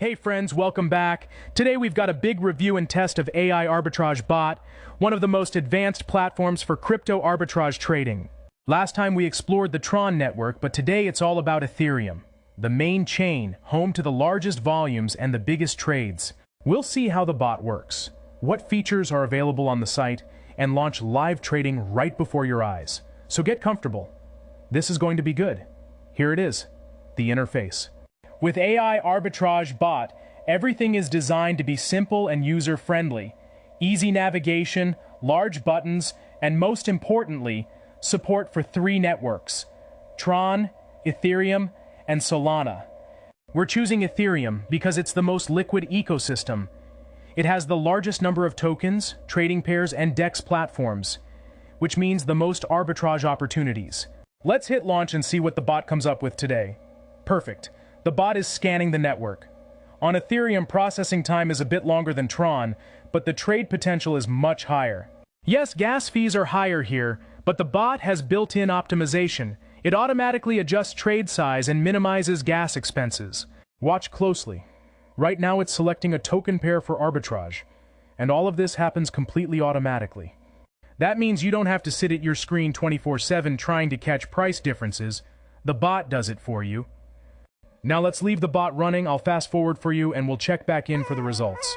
Hey friends, welcome back. Today we've got a big review and test of AI Arbitrage Bot, one of the most advanced platforms for crypto arbitrage trading. Last time we explored the Tron network, but today it's all about Ethereum, the main chain, home to the largest volumes and the biggest trades. We'll see how the bot works, what features are available on the site, and launch live trading right before your eyes. So get comfortable. This is going to be good. Here it is, the interface. With AI Arbitrage Bot, everything is designed to be simple and user-friendly. Easy navigation, large buttons, and most importantly, support for 3 networks: Tron, Ethereum, and Solana. We're choosing Ethereum because it's the most liquid ecosystem. It has the largest number of tokens, trading pairs, and DEX platforms, which means the most arbitrage opportunities. Let's hit launch and see what the bot comes up with today. Perfect. The bot is scanning the network. On Ethereum, processing time is a bit longer than Tron, but the trade potential is much higher. Yes, gas fees are higher here, but the bot has built-in optimization. It automatically adjusts trade size and minimizes gas expenses. Watch closely. Right now it's selecting a token pair for arbitrage, and all of this happens completely automatically. That means you don't have to sit at your screen 24/7 trying to catch price differences. The bot does it for you. Now let's leave the bot running. I'll fast forward for you and we'll check back in for the results.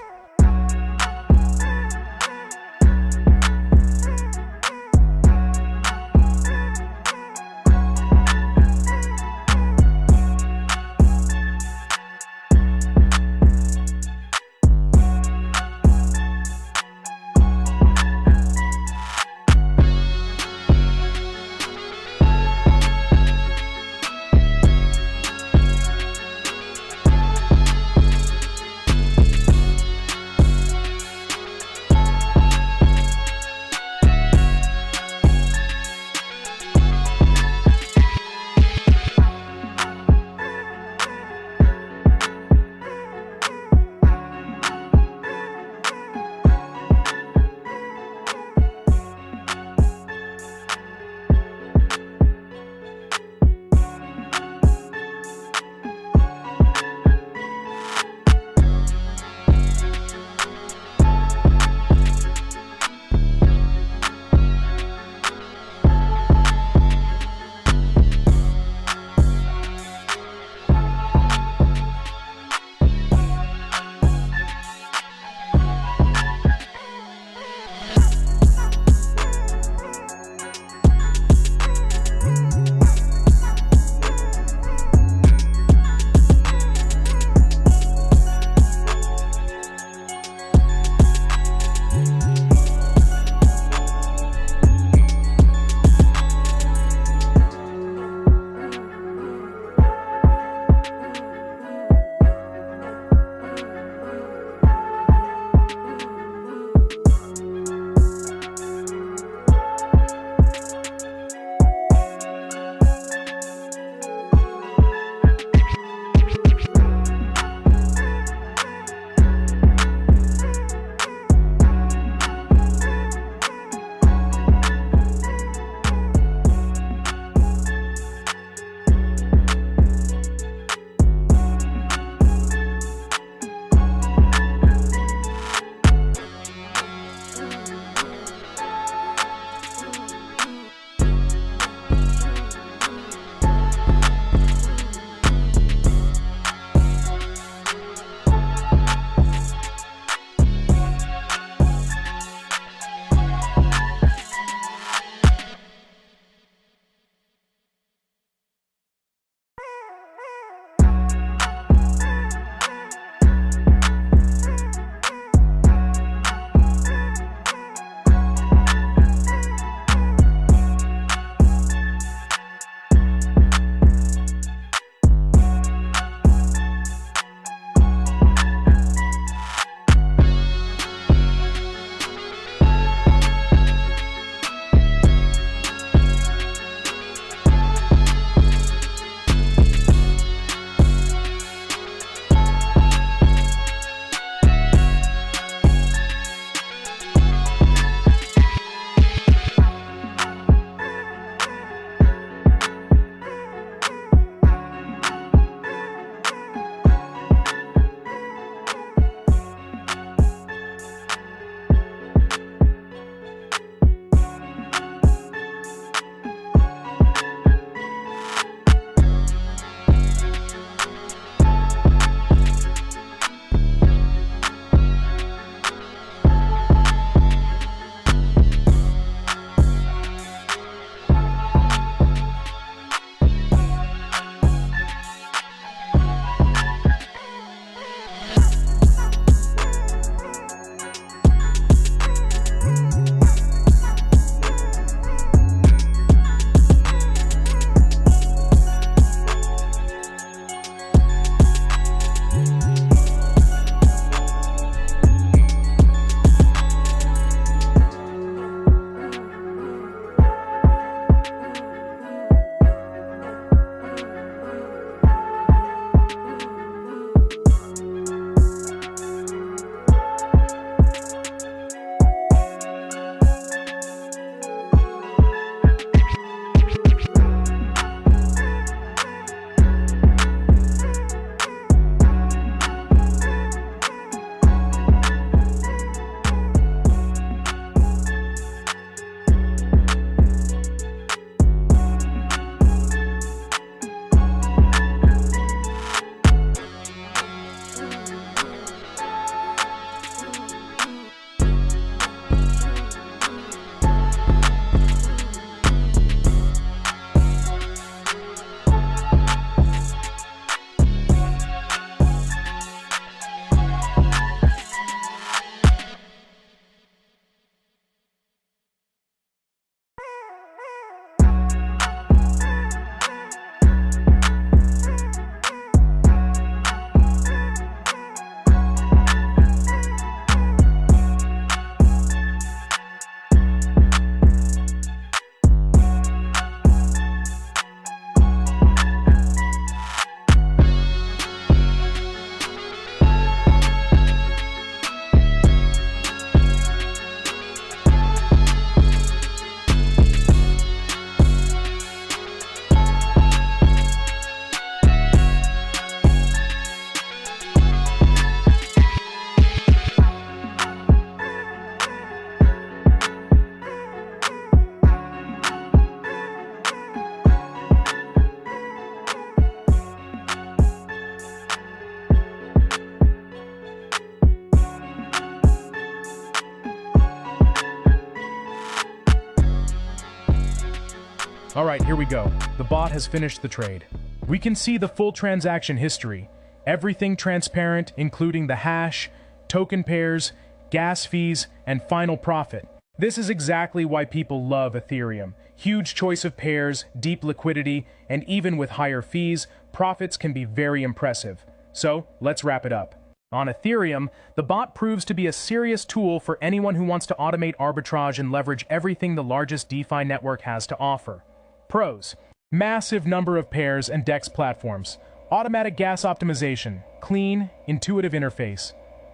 Alright, here we go. The bot has finished the trade. We can see the full transaction history. Everything transparent, including the hash, token pairs, gas fees, and final profit. This is exactly why people love Ethereum. Huge choice of pairs, deep liquidity, and even with higher fees, profits can be very impressive. So, let's wrap it up. On Ethereum, the bot proves to be a serious tool for anyone who wants to automate arbitrage and leverage everything the largest DeFi network has to offer. Pros: massive number of pairs and DEX platforms, automatic gas optimization, clean, intuitive interface,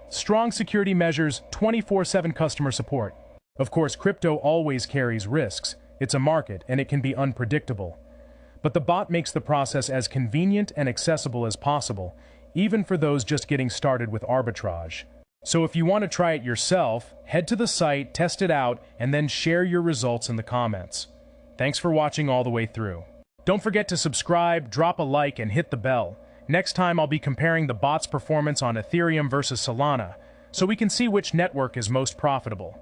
strong security measures, 24/7 customer support. Of course, crypto always carries risks. It's a market, and it can be unpredictable. But the bot makes the process as convenient and accessible as possible, even for those just getting started with arbitrage. So if you want to try it yourself, head to the site, test it out, and then share your results in the comments. Thanks for watching all the way through. Don't forget to subscribe, drop a like, and hit the bell. Next time I'll be comparing the bot's performance on Ethereum versus Solana, so we can see which network is most profitable.